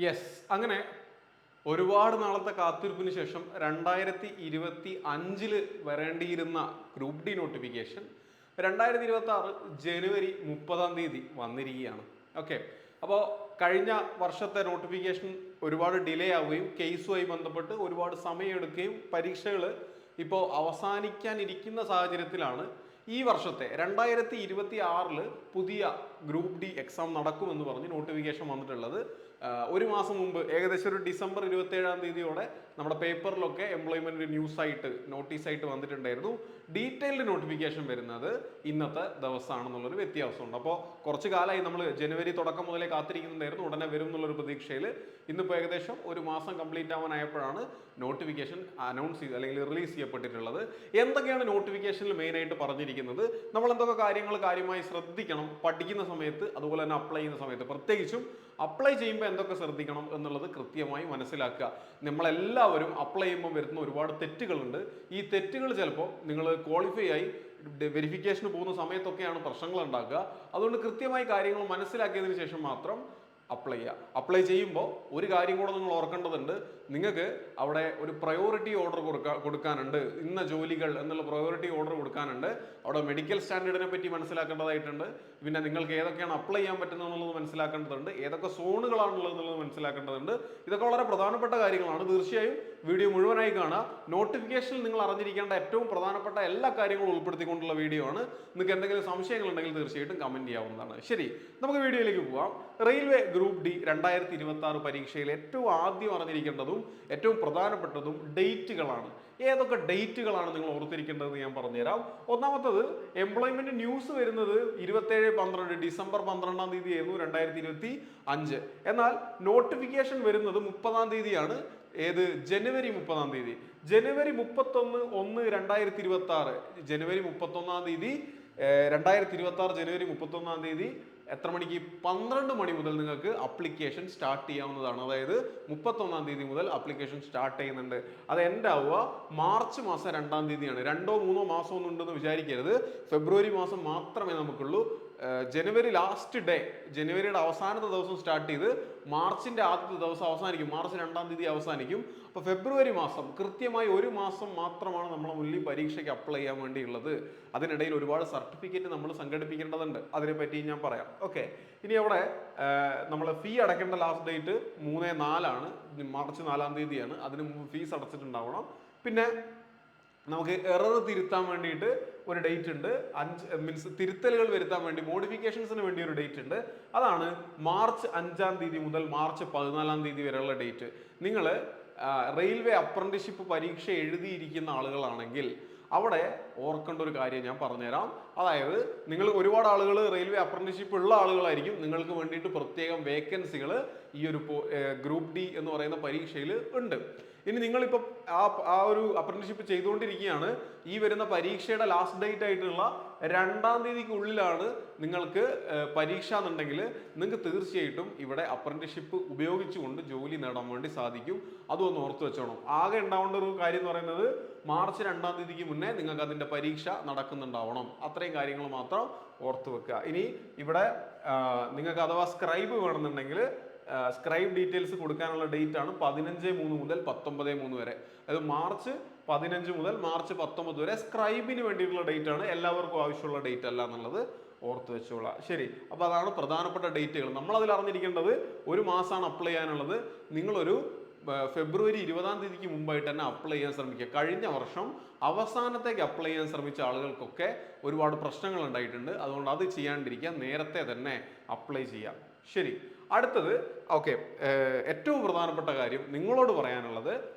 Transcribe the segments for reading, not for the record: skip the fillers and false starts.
Yes, അങ്ങനെ ഒരുപാട് നാളത്തെ കാത്തിരിപ്പിന് ശേഷം 2025 വരേണ്ടിയിരുന്ന ഗ്രൂപ്പ് ഡി നോട്ടിഫിക്കേഷൻ 2026 ജനുവരി 30 വന്നിരിക്കുകയാണ്. ഓക്കെ, അപ്പോൾ കഴിഞ്ഞ വർഷത്തെ നോട്ടിഫിക്കേഷൻ ഒരുപാട് ഡിലേ ആവുകയും കേസുമായി ബന്ധപ്പെട്ട് ഒരുപാട് സമയമെടുക്കുകയും പരീക്ഷകൾ ഇപ്പോൾ അവസാനിക്കാനിരിക്കുന്ന സാഹചര്യത്തിലാണ് ഈ വർഷത്തെ 2026 പുതിയ ഗ്രൂപ്പ് ഡി എക്സാം നടക്കുമെന്ന് പറഞ്ഞ് നോട്ടിഫിക്കേഷൻ വന്നിട്ടുള്ളത്. ഒരു മാസം മുമ്പ് ഏകദേശം ഒരു ഡിസംബർ 27 നമ്മുടെ പേപ്പറിലൊക്കെ എംപ്ലോയ്മെന്റ് ന്യൂസായിട്ട് നോട്ടീസായിട്ട് വന്നിട്ടുണ്ടായിരുന്നു. ഡീറ്റെയിൽഡ് നോട്ടിഫിക്കേഷൻ വരുന്നത് ഇന്നത്തെ ദിവസമാണെന്നുള്ളൊരു വ്യത്യാസമുണ്ട്. അപ്പോൾ കുറച്ച് കാലമായി നമ്മൾ ജനുവരി തുടക്കം മുതലേ കാത്തിരിക്കുന്നുണ്ടായിരുന്നു, ഉടനെ വരും എന്നുള്ളൊരു പ്രതീക്ഷയിൽ ഇന്നിപ്പോൾ ഏകദേശം ഒരു മാസം കംപ്ലീറ്റ് ആവാനായപ്പോഴാണ് നോട്ടിഫിക്കേഷൻ അനൗൺസ് ചെയ്ത് അല്ലെങ്കിൽ റിലീസ് ചെയ്യപ്പെട്ടിട്ടുള്ളത്. എന്തൊക്കെയാണ് നോട്ടിഫിക്കേഷനിൽ മെയിനായിട്ട് പറഞ്ഞിരിക്കുന്നത്, നമ്മൾ എന്തൊക്കെ കാര്യങ്ങൾ കാര്യമായി ശ്രദ്ധിക്കണം പഠിക്കുന്ന സമയത്ത്, അതുപോലെ തന്നെ അപ്ലൈ ചെയ്യുന്ന സമയത്ത്, പ്രത്യേകിച്ചും അപ്ലൈ ചെയ്യുമ്പോൾ എന്തൊക്കെ ശ്രദ്ധിക്കണം എന്നുള്ളത് കൃത്യമായി മനസ്സിലാക്കുക. നമ്മളെല്ലാവരും അപ്ലൈ ചെയ്യുമ്പോൾ വരുന്ന ഒരുപാട് തെറ്റുകളുണ്ട്. ഈ തെറ്റുകൾ ചിലപ്പോൾ നിങ്ങൾ ക്വാളിഫൈ ആയി വെരിഫിക്കേഷന് പോകുന്ന സമയത്തൊക്കെയാണ് പ്രശ്നങ്ങൾ ഉണ്ടാക്കുക. അതുകൊണ്ട് കൃത്യമായി കാര്യങ്ങൾ മനസ്സിലാക്കിയതിന് ശേഷം മാത്രം അപ്ലൈ ചെയ്യുക. അപ്ലൈ ചെയ്യുമ്പോൾ ഒരു കാര്യം കൂടെ നിങ്ങൾ ഓർക്കേണ്ടതുണ്ട്, നിങ്ങൾക്ക് അവിടെ ഒരു പ്രയോറിറ്റി ഓർഡർ കൊടുക്കാനുണ്ട്. ഇന്ന ജോലികൾ എന്നുള്ള പ്രയോറിറ്റി ഓർഡർ കൊടുക്കാനുണ്ട്. അവിടെ മെഡിക്കൽ സ്റ്റാൻഡേർഡിനെ പറ്റി മനസ്സിലാക്കേണ്ടതായിട്ടുണ്ട്. പിന്നെ നിങ്ങൾക്ക് ഏതൊക്കെയാണ് അപ്ലൈ ചെയ്യാൻ പറ്റുന്നത് എന്നുള്ളത് മനസ്സിലാക്കേണ്ടതുണ്ട്. ഏതൊക്കെ സോണുകളാണുള്ളത് എന്നുള്ളത് മനസ്സിലാക്കേണ്ടതുണ്ട്. ഇതൊക്കെ വളരെ പ്രധാനപ്പെട്ട കാര്യങ്ങളാണ്. തീർച്ചയായും വീഡിയോ മുഴുവനായി കാണുക. നോട്ടിഫിക്കേഷനിൽ നിങ്ങൾ അറിഞ്ഞിരിക്കേണ്ട ഏറ്റവും പ്രധാനപ്പെട്ട എല്ലാ കാര്യങ്ങളും ഉൾപ്പെടുത്തിക്കൊണ്ടുള്ള വീഡിയോ ആണ്. നിങ്ങൾക്ക് എന്തെങ്കിലും സംശയങ്ങൾ ഉണ്ടെങ്കിൽ തീർച്ചയായിട്ടും കമന്റ് ചെയ്യാവുന്നതാണ്. ശരി, നമുക്ക് വീഡിയോയിലേക്ക് പോവാം. റെയിൽവേ ഗ്രൂപ്പ് ഡി 2026 പരീക്ഷയിൽ ഏറ്റവും ആദ്യം അറിഞ്ഞിരിക്കേണ്ടതും ഏറ്റവും പ്രധാനപ്പെട്ടതും ഡേറ്റുകളാണ്. ഏതൊക്കെ ഡേറ്റുകളാണ് നിങ്ങൾ ഓർത്തിരിക്കേണ്ടതെന്ന് ഞാൻ പറഞ്ഞുതരാം. ഒന്നാമത്തത്, എംപ്ലോയ്മെന്റ് ന്യൂസ് വരുന്നത് 27/12 ഡിസംബർ 12 ആയിരുന്നു 2025. എന്നാൽ നോട്ടിഫിക്കേഷൻ വരുന്നത് 30 ഏത് ജനുവരി 30. ജനുവരി 31/1/2026 ജനുവരി 31 2026 ജനുവരി 31 എത്ര മണിക്ക്? 12 മണി മുതൽ നിങ്ങൾക്ക് അപ്ലിക്കേഷൻ സ്റ്റാർട്ട് ചെയ്യാവുന്നതാണ്. അതായത് 31 മുതൽ അപ്ലിക്കേഷൻ സ്റ്റാർട്ട് ചെയ്യുന്നുണ്ട്. അത് എൻഡ് ആവുക മാർച്ച് മാസം 2 2 3 മാസം ഒന്നും ഉണ്ടെന്ന് വിചാരിക്കരുത്. ഫെബ്രുവരി മാസം മാത്രമേ നമുക്കുള്ളൂ. ജനുവരി ലാസ്റ്റ് ഡേ, ജനുവരിയുടെ അവസാനത്തെ ദിവസം സ്റ്റാർട്ട് ചെയ്ത് മാർച്ചിന്റെ ആദ്യത്തെ ദിവസം അവസാനിക്കും. മാർച്ച് 2 അവസാനിക്കും. അപ്പോൾ ഫെബ്രുവരി മാസം കൃത്യമായി ഒരു മാസം മാത്രമാണ് നമ്മളെ മുന്നിൽ പരീക്ഷയ്ക്ക് അപ്ലൈ ചെയ്യാൻ വേണ്ടിയുള്ളത്. അതിനിടയിൽ ഒരുപാട് സർട്ടിഫിക്കറ്റ് നമ്മൾ സംഘടിപ്പിക്കേണ്ടതുണ്ട്. അതിനെപ്പറ്റി ഞാൻ പറയാം. ഓക്കെ, ഇനി അവിടെ നമ്മൾ ഫീ അടയ്ക്കേണ്ട ലാസ്റ്റ് ഡേറ്റ് 3/4 മാർച്ച് 4 അതിന് മുമ്പ് ഫീസ് അടച്ചിട്ടുണ്ടാവണം. പിന്നെ നമുക്ക് എറർ തിരുത്താൻ വേണ്ടിയിട്ട് ഒരു ഡേറ്റ് ഉണ്ട്. 5 മീൻസ് തിരുത്തലുകൾ വരുത്താൻ വേണ്ടി മോഡിഫിക്കേഷൻസിന് വേണ്ടി ഒരു ഡേറ്റ് ഉണ്ട്. അതാണ് മാർച്ച് 5 മുതൽ മാർച്ച് 14 വരെയുള്ള ഡേറ്റ്. നിങ്ങൾ റെയിൽവേ അപ്രന്റീസ്ഷിപ്പ് പരീക്ഷ എഴുതിയിരിക്കുന്ന ആളുകളാണെങ്കിൽ അവിടെ ഓർക്കേണ്ട ഒരു കാര്യം ഞാൻ പറഞ്ഞുതരാം. അതായത് നിങ്ങൾ ഒരുപാട് ആളുകൾ റെയിൽവേ അപ്രന്റീസ്ഷിപ്പ് ഉള്ള ആളുകളായിരിക്കും. നിങ്ങൾക്ക് വേണ്ടിയിട്ട് പ്രത്യേകം വേക്കൻസികൾ ഈ ഒരു ഗ്രൂപ്പ് ഡി എന്ന് പറയുന്ന പരീക്ഷയിൽ ഉണ്ട്. ഇനി നിങ്ങളിപ്പോൾ ആ ഒരു അപ്രന്റീസ്ഷിപ്പ് ചെയ്തുകൊണ്ടിരിക്കുകയാണ്. ഈ വരുന്ന പരീക്ഷയുടെ ലാസ്റ്റ് ഡേറ്റ് ആയിട്ടുള്ള 2 നിങ്ങൾക്ക് പരീക്ഷ എന്നുണ്ടെങ്കിൽ നിങ്ങൾക്ക് തീർച്ചയായിട്ടും ഇവിടെ അപ്രന്റീസ്ഷിപ്പ് ഉപയോഗിച്ചുകൊണ്ട് ജോലി നേടാൻ വേണ്ടി സാധിക്കും. അതൊന്ന് ഓർത്ത് വെച്ചോണം. ആകെ ഉണ്ടാവേണ്ട ഒരു കാര്യം എന്ന് പറയുന്നത് മാർച്ച് 2 മുന്നേ നിങ്ങൾക്ക് അതിൻ്റെ പരീക്ഷ നടക്കുന്നുണ്ടാവണം. അത്രയും കാര്യങ്ങൾ മാത്രം ഓർത്ത് വെക്കുക. ഇനി ഇവിടെ നിങ്ങൾക്ക് അഥവാ സ്ക്രൈബ് വേണമെന്നുണ്ടെങ്കിൽ സ്ക്രൈബ് ഡീറ്റെയിൽസ് കൊടുക്കാനുള്ള ഡേറ്റ് ആണ് 15/3 മുതൽ 19/3 വരെ. അതായത് മാർച്ച് 15 മുതൽ മാർച്ച് 19 വരെ സ്ക്രൈബിന് വേണ്ടിയിട്ടുള്ള ഡേറ്റ് ആണ്. എല്ലാവർക്കും ആവശ്യമുള്ള ഡേറ്റ് അല്ല എന്നുള്ളത് ഓർത്ത് വെച്ചോളാം. ശരി, അപ്പോൾ അതാണ് പ്രധാനപ്പെട്ട ഡേറ്റുകൾ. നമ്മൾ അതിൽ അറിഞ്ഞിരിക്കേണ്ടത് ഒരു മാസമാണ് അപ്ലൈ ചെയ്യാനുള്ളത്. നിങ്ങളൊരു ഫെബ്രുവരി 20 മുമ്പായിട്ട് തന്നെ അപ്ലൈ ചെയ്യാൻ ശ്രമിക്കുക. കഴിഞ്ഞ വർഷം അവസാനത്തേക്ക് അപ്ലൈ ചെയ്യാൻ ശ്രമിച്ച ആളുകൾക്കൊക്കെ ഒരുപാട് പ്രശ്നങ്ങൾ ഉണ്ടായിട്ടുണ്ട്. അതുകൊണ്ട് അത് ചെയ്യാണ്ടിരിക്കുക, നേരത്തെ തന്നെ അപ്ലൈ ചെയ്യാം. ശരി, അടുത്തത് ഓക്കെ, ഏറ്റവും പ്രധാനപ്പെട്ട കാര്യം നിങ്ങളോട് പറയാനുള്ളത്,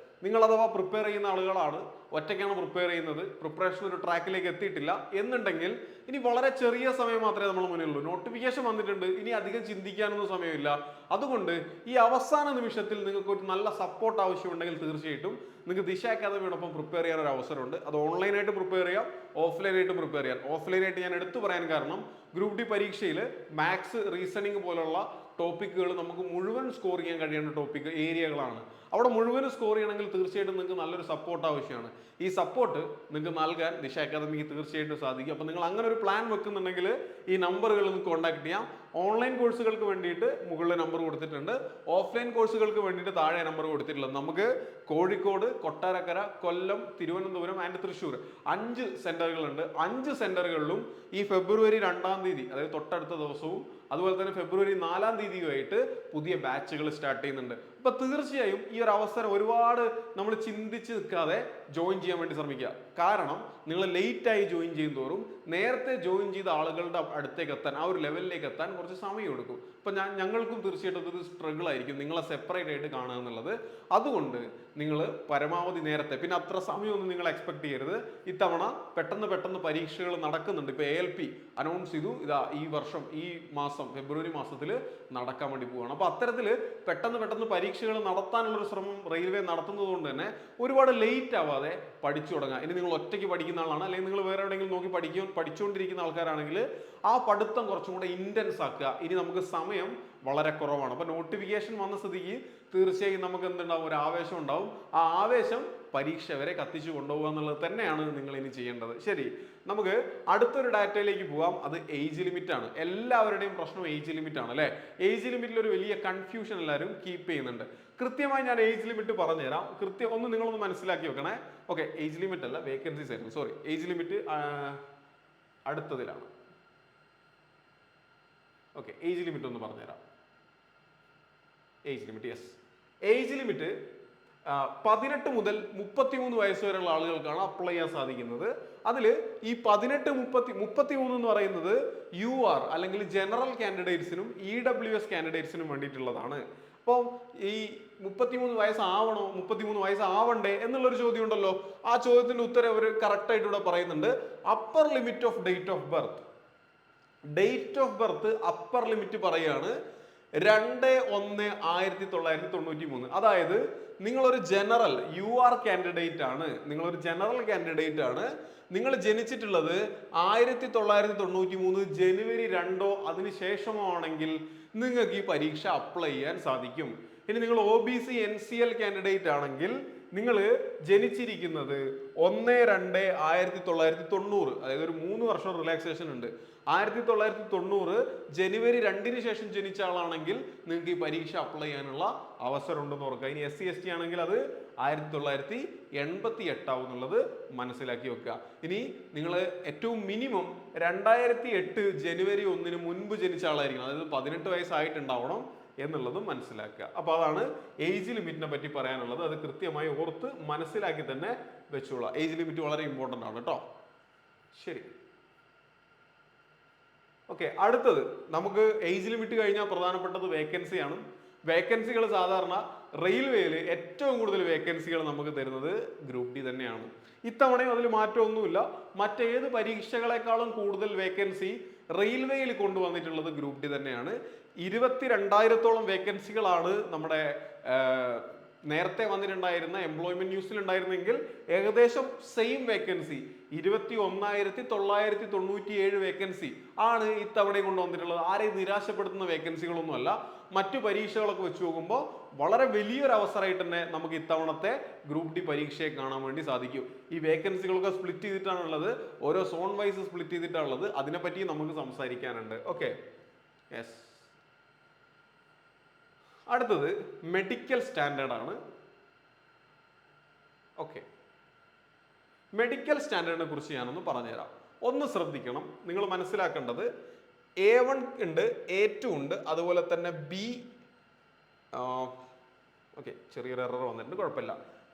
നിങ്ങൾ അഥവാ പ്രിപ്പയർ ചെയ്യുന്ന ആളുകളാണ്, ഒറ്റയ്ക്കാണ് പ്രിപ്പയർ ചെയ്യുന്നത്, പ്രിപ്പറേഷൻ ഒരു ട്രാക്കിലേക്ക് എത്തിയിട്ടില്ല എന്നുണ്ടെങ്കിൽ ഇനി വളരെ ചെറിയ സമയം മാത്രമേ നമ്മൾ മുന്നിലുള്ളൂ. നോട്ടിഫിക്കേഷൻ വന്നിട്ടുണ്ട്, ഇനി അധികം ചിന്തിക്കാനൊന്നും സമയമില്ല. അതുകൊണ്ട് ഈ അവസാന നിമിഷത്തിൽ നിങ്ങൾക്ക് ഒരു നല്ല സപ്പോർട്ട് ആവശ്യമുണ്ടെങ്കിൽ തീർച്ചയായിട്ടും നിങ്ങൾക്ക് ദിശ അക്കാദമിയോടൊപ്പം പ്രിപ്പയർ ചെയ്യാൻ ഒരു അവസരമുണ്ട്. അത് ഓൺലൈനായിട്ട് പ്രിപ്പയർ ചെയ്യാം, ഓഫ്ലൈനായിട്ട് പ്രിപ്പയർ ചെയ്യാം. ഓഫ്ലൈനായിട്ട് ഞാൻ എടുത്തു പറയാൻ കാരണം ഗ്രൂപ്പ് ഡി പരീക്ഷയിൽ മാത്സ്, റീസണിങ് പോലുള്ള ടോപ്പിക്കുകൾ നമുക്ക് മുഴുവൻ സ്കോർ ചെയ്യാൻ കഴിയേണ്ട ടോപ്പിക് ഏരിയകളാണ്. അവിടെ മുഴുവൻ സ്കോർ ചെയ്യണമെങ്കിൽ തീർച്ചയായിട്ടും നിങ്ങൾക്ക് നല്ലൊരു സപ്പോർട്ട് ആവശ്യമാണ്. ഈ സപ്പോർട്ട് നിങ്ങൾക്ക് നൽകാൻ ദിശ അക്കാദമിക്ക് തീർച്ചയായിട്ടും സാധിക്കും. അപ്പോൾ നിങ്ങൾ അങ്ങനെ ഒരു പ്ലാൻ വെക്കുന്നുണ്ടെങ്കിൽ ഈ നമ്പറുകളിൽ നിന്ന് കോൺടാക്ട് ചെയ്യാം. ഓൺലൈൻ കോഴ്സുകൾക്ക് വേണ്ടിയിട്ട് മുകളിൽ നമ്പർ കൊടുത്തിട്ടുണ്ട്, ഓഫ്ലൈൻ കോഴ്സുകൾക്ക് വേണ്ടിയിട്ട് താഴെ നമ്പർ കൊടുത്തിട്ടുള്ളത്. നമുക്ക് കോഴിക്കോട്, കൊട്ടാരക്കര, കൊല്ലം, തിരുവനന്തപുരം ആൻഡ് തൃശ്ശൂർ 5 സെന്ററുകളുണ്ട്. 5 സെന്ററുകളിലും ഈ ഫെബ്രുവരി 2-ാം തീയതി, അതായത് തൊട്ടടുത്ത ദിവസവും അതുപോലെ തന്നെ ഫെബ്രുവരി 4-ാം തീയതിയുമായിട്ട് പുതിയ ബാച്ചുകൾ സ്റ്റാർട്ട് ചെയ്യുന്നുണ്ട്. അപ്പൊ തീർച്ചയായും ഈ ഒരു അവസരം ഒരുപാട് നമ്മൾ ചിന്തിച്ച് നിൽക്കാതെ ജോയിൻ ചെയ്യാൻ വേണ്ടി ശ്രമിക്കുക. കാരണം നിങ്ങൾ ലേറ്റ് ആയി ജോയിൻ ചെയ്യും തോറും നേരത്തെ ജോയിൻ ചെയ്ത ആളുകളുടെ അടുത്തേക്ക് എത്താൻ, ആ ഒരു ലെവലിലേക്ക് എത്താൻ കുറച്ച് സമയം എടുക്കും. ഇപ്പൊ ഞങ്ങൾക്കും തീർച്ചയായിട്ടും ഇതൊരു സ്ട്രഗിൾ ആയിരിക്കും നിങ്ങളെ സെപ്പറേറ്റ് ആയിട്ട് കാണുക എന്നുള്ളത്. അതുകൊണ്ട് നിങ്ങൾ പരമാവധി നേരത്തെ, പിന്നെ അത്ര സമയമൊന്നും നിങ്ങൾ എക്സ്പെക്ട് ചെയ്യരുത്. ഇത്തവണ പെട്ടെന്ന് പരീക്ഷകൾ നടക്കുന്നുണ്ട്. ഇപ്പൊ ALP അനൗൺസ് ചെയ്തു, ഇതാ ഈ വർഷം ഈ മാസം ഫെബ്രുവരി മാസത്തിൽ നടക്കാൻ വേണ്ടി പോവുകയാണ്. അപ്പൊ അത്തരത്തിൽ പെട്ടെന്ന് പരീക്ഷകൾ നടത്താനുള്ള ഒരു ശ്രമം റെയിൽവേ നടത്തുന്നത് കൊണ്ട് തന്നെ ഒരുപാട് ലേറ്റ് ആവാതെ പഠിച്ചു തുടങ്ങുക. ഇനി നിങ്ങൾ ഒറ്റയ്ക്ക് പഠിക്കുന്ന ആളാണ്, അല്ലെങ്കിൽ നിങ്ങൾ വേറെ എവിടെയെങ്കിലും നോക്കി പഠിച്ചുകൊണ്ടിരിക്കുന്ന ആൾക്കാരാണെങ്കിൽ ആ പഠിത്തം കുറച്ചും കൂടെ ഇന്റൻസ് ആക്കുക. ഇനി നമുക്ക് സമയം വളരെ കുറവാണ്. അപ്പൊ നോട്ടിഫിക്കേഷൻ വന്ന സ്ഥിതിക്ക് തീർച്ചയായും നമുക്ക് എന്തുണ്ടാവും, ഒരു ആവേശം ഉണ്ടാവും. ആ ആവേശം പരീക്ഷ വരെ കത്തിച്ചു കൊണ്ടുപോകുക എന്നുള്ളത് തന്നെയാണ് നിങ്ങൾ ഇനി ചെയ്യേണ്ടത്. ശരി, നമുക്ക് അടുത്തൊരു ഡാറ്റയിലേക്ക് പോകാം. അത് ഏജ് ലിമിറ്റ് ആണ്. എല്ലാവരുടെയും പ്രശ്നം ഏജ് ലിമിറ്റ് ആണ് അല്ലെ. ഏജ് ലിമിറ്റിൽ ഒരു വലിയ കൺഫ്യൂഷൻ എല്ലാവരും കീപ്പ് ചെയ്യുന്നുണ്ട്. കൃത്യമായി ഞാൻ ഏജ് ലിമിറ്റ് പറഞ്ഞുതരാം. ഒന്ന് നിങ്ങളൊന്ന് മനസ്സിലാക്കി വെക്കണേ. ഓക്കെ, ഏജ് ലിമിറ്റ് അല്ല, വേക്കൻസീസ് ആയിരുന്നു. സോറി, ഏജ് ലിമിറ്റ് അടുത്തതിലാണ്. ഓക്കെ, ഏജ് ലിമിറ്റ് ഒന്ന് പറഞ്ഞുതരാം. Age limit, yes, age limit 18 മുതൽ 33 വയസ്സ് വരെയുള്ള ആളുകൾക്കാണ് അപ്ലൈ ചെയ്യാൻ സാധിക്കുന്നത്. അതിൽ ഈ 18-33 എന്ന് പറയുന്നത് UR അല്ലെങ്കിൽ ജനറൽ കാൻഡിഡേറ്റ്സിനും EWS കാൻഡിഡേറ്റ്സിനും വേണ്ടിയിട്ടുള്ളതാണ്. അപ്പോൾ ഈ 33 വയസ്സാവണോ 33 വയസ്സാവണ്ടേ എന്നുള്ളൊരു ചോദ്യം ഉണ്ടല്ലോ. ആ ചോദ്യത്തിന്റെ ഉത്തരം അവർ കറക്റ്റ് ആയിട്ട് ഇവിടെ പറയുന്നുണ്ട്. Upper limit of date of birth, date of birth upper limit പറയുകയാണ് 2/1/1993. അതായത് നിങ്ങളൊരു ജനറൽ UR കാൻഡിഡേറ്റ് ആണ്, നിങ്ങൾ ജനിച്ചിട്ടുള്ളത് 1993 ജനുവരി 2 അതിനുശേഷമോ ആണെങ്കിൽ നിങ്ങൾക്ക് ഈ പരീക്ഷ അപ്ലൈ ചെയ്യാൻ സാധിക്കും. ഇനി നിങ്ങൾ OBC NCL കാൻഡിഡേറ്റ് ആണെങ്കിൽ നിങ്ങൾ ജനിച്ചിരിക്കുന്നത് 1/2/1990, അതായത് ഒരു 3 വർഷം റിലാക്സേഷൻ ഉണ്ട്. 1990 ജനുവരി 2-ന് ശേഷം ജനിച്ച ആളാണെങ്കിൽ നിങ്ങൾക്ക് ഈ പരീക്ഷ അപ്ലൈ ചെയ്യാനുള്ള അവസരം ഉണ്ടെന്ന് ഓർക്കുക. ഇനി SC ST ആണെങ്കിൽ അത് 1988 ആവും എന്നുള്ളത് മനസ്സിലാക്കി വെക്കുക. ഇനി നിങ്ങൾ ഏറ്റവും മിനിമം 2008 ജനുവരി 1-ന് മുൻപ് ജനിച്ച ആളായിരിക്കണം, അതായത് 18 വയസ്സായിട്ടുണ്ടാവണം എന്നുള്ളതും മനസ്സിലാക്കുക. അപ്പൊ അതാണ് ഏജ് ലിമിറ്റിനെ പറ്റി പറയാനുള്ളത്. അത് കൃത്യമായി ഓർത്ത് മനസ്സിലാക്കി തന്നെ വെച്ചോളാം. ഏജ് ലിമിറ്റ് വളരെ ഇമ്പോർട്ടൻ്റ് ആണ് കേട്ടോ. ശരി, ഓക്കെ, അടുത്തത് നമുക്ക് ഏജ് ലിമിറ്റ് കഴിഞ്ഞാൽ പ്രധാനപ്പെട്ടത് വേക്കൻസിയാണ്. വേക്കൻസികൾ സാധാരണ റെയിൽവേയിൽ ഏറ്റവും കൂടുതൽ വേക്കൻസികൾ നമുക്ക് തരുന്നത് ഗ്രൂപ്പ് ഡി തന്നെയാണ്. ഇത്തവണയും അതിൽ മാറ്റമൊന്നുമില്ല. മറ്റേത് പരീക്ഷകളെക്കാളും കൂടുതൽ വേക്കൻസി റെയിൽവേയിൽ കൊണ്ടുവന്നിട്ടുള്ളത് ഗ്രൂപ്പ് ഡി തന്നെയാണ്. 22,000-ഓളം വേക്കൻസികളാണ് നമ്മുടെ നേരത്തെ വന്നിട്ടുണ്ടായിരുന്ന എംപ്ലോയ്മെന്റ് ന്യൂസിൽ ഉണ്ടായിരുന്നെങ്കിൽ ഏകദേശം സെയിം വേക്കൻസി 21,997 വേക്കൻസി ആണ് ഇത്തവണ കൊണ്ടുവന്നിട്ടുള്ളത്. ആരെയും നിരാശപ്പെടുത്തുന്ന വേക്കൻസികളൊന്നുമല്ല. മറ്റു പരീക്ഷകളൊക്കെ വെച്ച് നോക്കുമ്പോൾ വളരെ വലിയൊരു അവസരമായിട്ട് തന്നെ നമുക്ക് ഇത്തവണത്തെ ഗ്രൂപ്പ് ഡി പരീക്ഷയെ കാണാൻ വേണ്ടി സാധിക്കും. ഈ വേക്കൻസികളൊക്കെ സ്പ്ലിറ്റ് ചെയ്തിട്ടാണുള്ളത്, ഓരോ സോൺ വൈസ് സ്പ്ലിറ്റ് ചെയ്തിട്ടാണുള്ളത്. അതിനെപ്പറ്റി നമുക്ക് സംസാരിക്കാനുണ്ട്. Okay, yes. അടുത്തത് മെഡിക്കൽ സ്റ്റാൻഡേർഡ് ആണ്. ഓക്കെ, മെഡിക്കൽ സ്റ്റാൻഡേർഡിനെ കുറിച്ച് ഞാനൊന്ന് പറഞ്ഞുതരാം. ഒന്ന് ശ്രദ്ധിക്കണം, നിങ്ങൾ മനസ്സിലാക്കേണ്ടത് A1 ഉണ്ട്, A2 ഉണ്ട്, അതുപോലെ തന്നെ ഓക്കെ ചെറിയൊരു എറർ വന്നിട്ടുണ്ട്, കുഴപ്പമില്ല,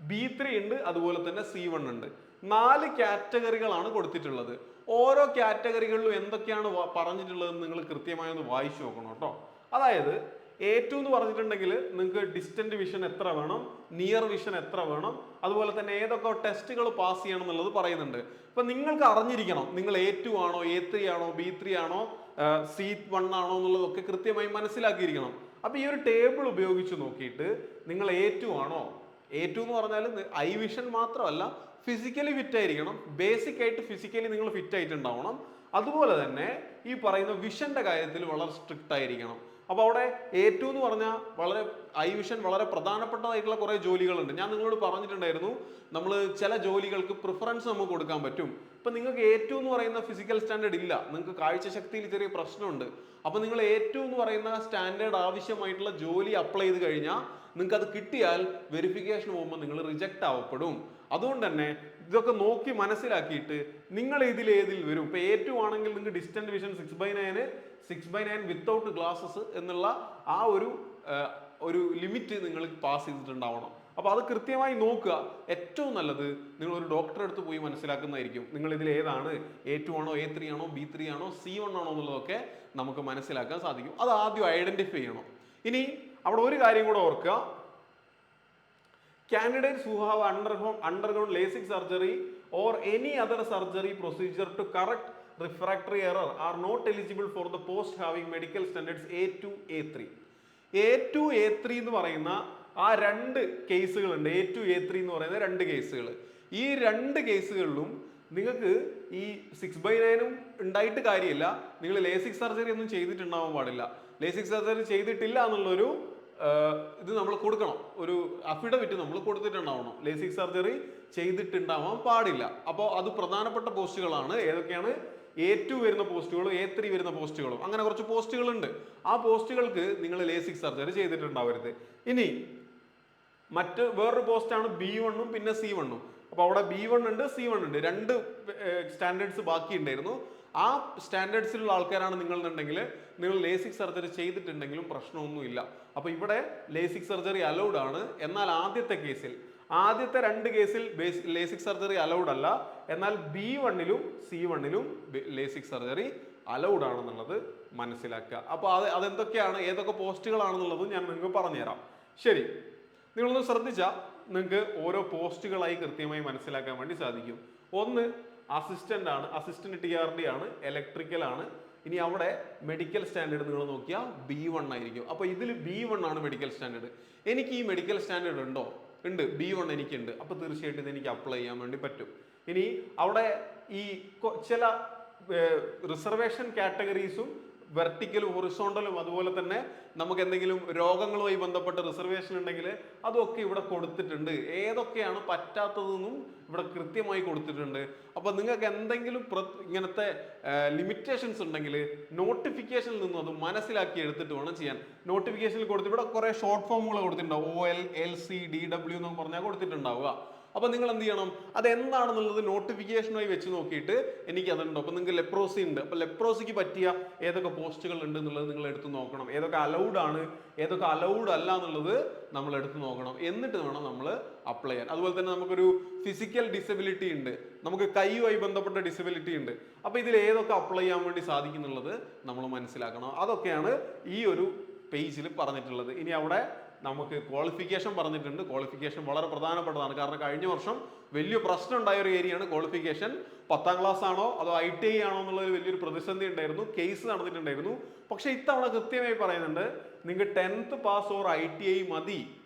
B3 ഉണ്ട്, അതുപോലെ തന്നെ C1 ഉണ്ട്. 4 കാറ്റഗറികളാണ് കൊടുത്തിട്ടുള്ളത്. ഓരോ കാറ്റഗറികളിലും എന്തൊക്കെയാണ് പറഞ്ഞിട്ടുള്ളതെന്ന് നിങ്ങൾ കൃത്യമായി ഒന്ന് വായിച്ചു നോക്കണം കേട്ടോ. അതായത് A2 എന്ന് പറഞ്ഞിട്ടുണ്ടെങ്കിൽ നിങ്ങൾക്ക് ഡിസ്റ്റന്റ് വിഷൻ എത്ര വേണം, നിയർ വിഷൻ എത്ര വേണം, അതുപോലെ തന്നെ ഏതൊക്കെ ടെസ്റ്റുകൾ പാസ് ചെയ്യണം എന്നുള്ളത് പറയുന്നുണ്ട്. അപ്പൊ നിങ്ങൾക്ക് അറിഞ്ഞിരിക്കണം നിങ്ങൾ A2 ആണോ, A3 ആണോ, B3 ആണോ, C1 ആണോ എന്നുള്ളതൊക്കെ കൃത്യമായി മനസ്സിലാക്കിയിരിക്കണം. അപ്പൊ ഈ ഒരു ടേബിൾ ഉപയോഗിച്ച് നോക്കിയിട്ട് നിങ്ങൾ A2 ആണോ, A2 എന്ന് പറഞ്ഞാൽ ഐ വിഷൻ മാത്രമല്ല ഫിസിക്കലി ഫിറ്റ് ആയിരിക്കണം. ബേസിക് ആയിട്ട് ഫിസിക്കലി നിങ്ങൾ ഫിറ്റ് ആയിട്ടുണ്ടാവണം. അതുപോലെ തന്നെ ഈ പറയുന്ന വിഷന്റെ കാര്യത്തിൽ വളരെ സ്ട്രിക്റ്റ് ആയിരിക്കണം. അപ്പൊ അവിടെ A2 എന്ന് പറഞ്ഞാൽ വളരെ ഐ വിഷൻ വളരെ പ്രധാനപ്പെട്ടതായിട്ടുള്ള കുറെ ജോലികളുണ്ട്. ഞാൻ നിങ്ങളോട് പറഞ്ഞിട്ടുണ്ടായിരുന്നു, നമ്മൾ ചില ജോലികൾക്ക് പ്രിഫറൻസ് നമുക്ക് കൊടുക്കാൻ പറ്റും. ഇപ്പൊ നിങ്ങൾക്ക് A2 എന്ന് പറയുന്ന ഫിസിക്കൽ സ്റ്റാൻഡേർഡ് ഇല്ല, നിങ്ങൾക്ക് കാഴ്ചശക്തിയിൽ ചെറിയ പ്രശ്നമുണ്ട്. അപ്പൊ നിങ്ങൾ A2 എന്ന് പറയുന്ന സ്റ്റാൻഡേർഡ് ആവശ്യമായിട്ടുള്ള ജോലി അപ്ലൈ ചെയ്ത് കഴിഞ്ഞാൽ നിങ്ങൾക്ക് അത് കിട്ടിയാൽ വെരിഫിക്കേഷൻ പോകുമ്പോൾ നിങ്ങൾ റിജക്ട് ആവപ്പെടും. അതുകൊണ്ട് തന്നെ ഇതൊക്കെ നോക്കി മനസ്സിലാക്കിയിട്ട് നിങ്ങൾ ഏതിൽ വരും. ഇപ്പൊ A2 ആണെങ്കിൽ നിങ്ങൾക്ക് ഡിസ്റ്റന്റ് വിഷൻ 6/9 വിത്തൗട്ട് ഗ്ലാസസ് എന്നുള്ള ആ ഒരു ലിമിറ്റ് നിങ്ങൾ പാസ് ചെയ്തിട്ടുണ്ടാവണം. അപ്പൊ അത് കൃത്യമായി നോക്കുക. ഏറ്റവും നല്ലത് നിങ്ങൾ ഒരു ഡോക്ടറെ അടുത്ത് പോയി മനസ്സിലാക്കുന്നതായിരിക്കും. നിങ്ങൾ ഇതിൽ ഏതാണ്, A2 ആണോ, A3 ആണോ, B3 ആണോ, C1 ആണോ എന്നുള്ളതൊക്കെ നമുക്ക് മനസ്സിലാക്കാൻ സാധിക്കും. അത് ആദ്യം ഐഡന്റിഫൈ ചെയ്യണം. ഇനി അവിടെ ഒരു കാര്യം കൂടെ ഓർക്കുക, candidates who have undergone LASIK surgery or any other surgery procedure to correct refractory error are not eligible for the post having medical standards A2, A3. A2, A3 എന്ന് പറയുന്ന ആ രണ്ട് കേസുകളുണ്ട്. A2, A3 എന്ന് പറയുന്ന രണ്ട് കേസുകൾ. ഈ രണ്ട് കേസുകളിലും നിങ്ങൾക്ക് ഈ 6/9 ഉണ്ടായിട്ട് കാര്യമില്ല. നിങ്ങൾ ലേസിക് സർജറി ഒന്നും ചെയ്തിട്ടുണ്ടാവാൻ പാടില്ല. ലേസിക് സർജറി ചെയ്തിട്ടില്ല എന്നുള്ളൊരു ഇത് നമ്മൾ കൊടുക്കണം, ഒരു അഫിഡവിറ്റ് നമ്മൾ കൊടുത്തിട്ടുണ്ടാവണം. ലേസിക് സർജറി ചെയ്തിട്ടുണ്ടാവാൻ പാടില്ല. അപ്പോൾ അത് പ്രധാനപ്പെട്ട പോസ്റ്റുകളാണ്. ഏതൊക്കെയാണ്? A2 വരുന്ന പോസ്റ്റുകളും A3 വരുന്ന പോസ്റ്റുകളും, അങ്ങനെ കുറച്ച് പോസ്റ്റുകളുണ്ട്. ആ പോസ്റ്റുകൾക്ക് നിങ്ങൾ ലേസിക് സർജറി ചെയ്തിട്ടുണ്ടാവരുത്. ഇനി വേറൊരു പോസ്റ്റാണ് B1 പിന്നെ C1. അപ്പോൾ അവിടെ B1 ഉണ്ട്, C1 ഉണ്ട്, രണ്ട് സ്റ്റാൻഡേർഡ്സ് ബാക്കി ഉണ്ടായിരുന്നു. ആ സ്റ്റാൻഡേർഡ്സിലുള്ള ആൾക്കാരാണ് നിങ്ങൾ എന്നുണ്ടെങ്കിൽ നിങ്ങൾ ലേസിക് സർജറി ചെയ്തിട്ടുണ്ടെങ്കിലും പ്രശ്നമൊന്നുമില്ല. അപ്പോൾ ഇവിടെ ലേസിക് സർജറി അലൗഡ് ആണ്. എന്നാൽ ആദ്യത്തെ രണ്ട് കേസിൽ ലേസിക് സർജറി അലൗഡ് അല്ല. എന്നാൽ B1ലും C1ലും ലേസിക് സർജറി അലൗഡ് ആണെന്നുള്ളത് മനസ്സിലാക്കുക. അപ്പോൾ അതെന്തൊക്കെയാണ്, ഏതൊക്കെ പോസ്റ്റുകളാണെന്നുള്ളതും ഞാൻ നിങ്ങൾക്ക് പറഞ്ഞുതരാം. ശരി, നിങ്ങളൊന്ന് ശ്രദ്ധിച്ചാൽ നിങ്ങൾക്ക് ഓരോ പോസ്റ്റുകളായി കൃത്യമായി മനസ്സിലാക്കാൻ വേണ്ടി സാധിക്കും. ഒന്ന് അസിസ്റ്റന്റ് ആണ്, അസിസ്റ്റന്റ് TRD ആണ്, ഇലക്ട്രിക്കൽ ആണ്. ഇനി അവിടെ മെഡിക്കൽ സ്റ്റാൻഡേർഡ് നിങ്ങൾ നോക്കിയാൽ B1 ആയിരിക്കും. അപ്പോൾ ഇതിൽ B1 ആണ് മെഡിക്കൽ സ്റ്റാൻഡേർഡ്. എനിക്ക് ഈ മെഡിക്കൽ സ്റ്റാൻഡേർഡ് ഉണ്ടോ? ഉണ്ട്, B1 എനിക്കുണ്ട്. അപ്പോൾ തീർച്ചയായിട്ടും ഇത് എനിക്ക് അപ്ലൈ ചെയ്യാൻ വേണ്ടി പറ്റും. ഇനി അവിടെ ഈ ചില റിസർവേഷൻ കാറ്റഗറീസും വെർട്ടിക്കലും ഹൊറിസോണ്ടലും അതുപോലെ തന്നെ നമുക്ക് എന്തെങ്കിലും രോഗങ്ങളുമായി ബന്ധപ്പെട്ട റിസർവേഷൻ ഉണ്ടെങ്കിൽ അതൊക്കെ ഇവിടെ കൊടുത്തിട്ടുണ്ട്. ഏതൊക്കെയാണ് പറ്റാത്തതെന്നും ഇവിടെ കൃത്യമായി കൊടുത്തിട്ടുണ്ട്. അപ്പൊ നിങ്ങൾക്ക് എന്തെങ്കിലും ഇങ്ങനത്തെ ലിമിറ്റേഷൻസ് ഉണ്ടെങ്കിൽ നോട്ടിഫിക്കേഷനിൽ നിന്നും അത് മനസ്സിലാക്കി എടുത്തിട്ട് വേണം ചെയ്യാൻ. നോട്ടിഫിക്കേഷനിൽ കൊടുത്ത് ഇവിടെ കുറെ ഷോർട്ട് ഫോമുകൾ കൊടുത്തിട്ടുണ്ടാവും. OL, LC, DW എന്ന് പറഞ്ഞാൽ കൊടുത്തിട്ടുണ്ടാവുക. അപ്പൊ നിങ്ങൾ എന്ത് ചെയ്യണം, അത് എന്താണെന്നുള്ളത് നോട്ടിഫിക്കേഷനായി വെച്ച് നോക്കിയിട്ട് എനിക്ക് അതുണ്ടോ. അപ്പൊ നിങ്ങൾക്ക് ലെപ്രോസി ഉണ്ട്, അപ്പൊ ലെപ്രോസിക്ക് പറ്റിയ ഏതൊക്കെ പോസ്റ്റുകൾ ഉണ്ട് എന്നുള്ളത് നിങ്ങൾ എടുത്ത് നോക്കണം. ഏതൊക്കെ അലൗഡ് ആണ്, ഏതൊക്കെ അലൗഡ് അല്ല എന്നുള്ളത് നമ്മൾ എടുത്ത് നോക്കണം. എന്നിട്ട് വേണം നമ്മൾ അപ്ലൈ ചെയ്യാൻ. അതുപോലെ തന്നെ നമുക്കൊരു ഫിസിക്കൽ ഡിസബിലിറ്റി ഉണ്ട്, നമുക്ക് കൈയുമായി ബന്ധപ്പെട്ട ഡിസബിലിറ്റി ഉണ്ട്. അപ്പൊ ഇതിൽ ഏതൊക്കെ അപ്ലൈ ചെയ്യാൻ വേണ്ടി സാധിക്കുന്നുള്ളത് നമ്മൾ മനസ്സിലാക്കണം. അതൊക്കെയാണ് ഈ ഒരു പേജിൽ പറഞ്ഞിട്ടുള്ളത്. ഇനി അവിടെ നമുക്ക് ക്വാളിഫിക്കേഷൻ പറഞ്ഞിട്ടുണ്ട്. ക്വാളിഫിക്കേഷൻ വളരെ പ്രധാനപ്പെട്ടതാണ്. കാരണം കഴിഞ്ഞ വർഷം വലിയ പ്രശ്നം ഉണ്ടായ ഒരു ഏരിയയാണ് ക്വാളിഫിക്കേഷൻ. 10ാം ക്ലാസ് ആണോ അതോ ITI ആണോ എന്നുള്ളത് വലിയൊരു പ്രതിസന്ധി ഉണ്ടായിരുന്നു, കേസ് നടന്നിട്ടുണ്ടായിരുന്നു. പക്ഷെ ഇത്തവണ കൃത്യമായി പറയുന്നുണ്ട്, നിങ്ങൾക്ക് 10th പാസ് ഓർ ITI മതി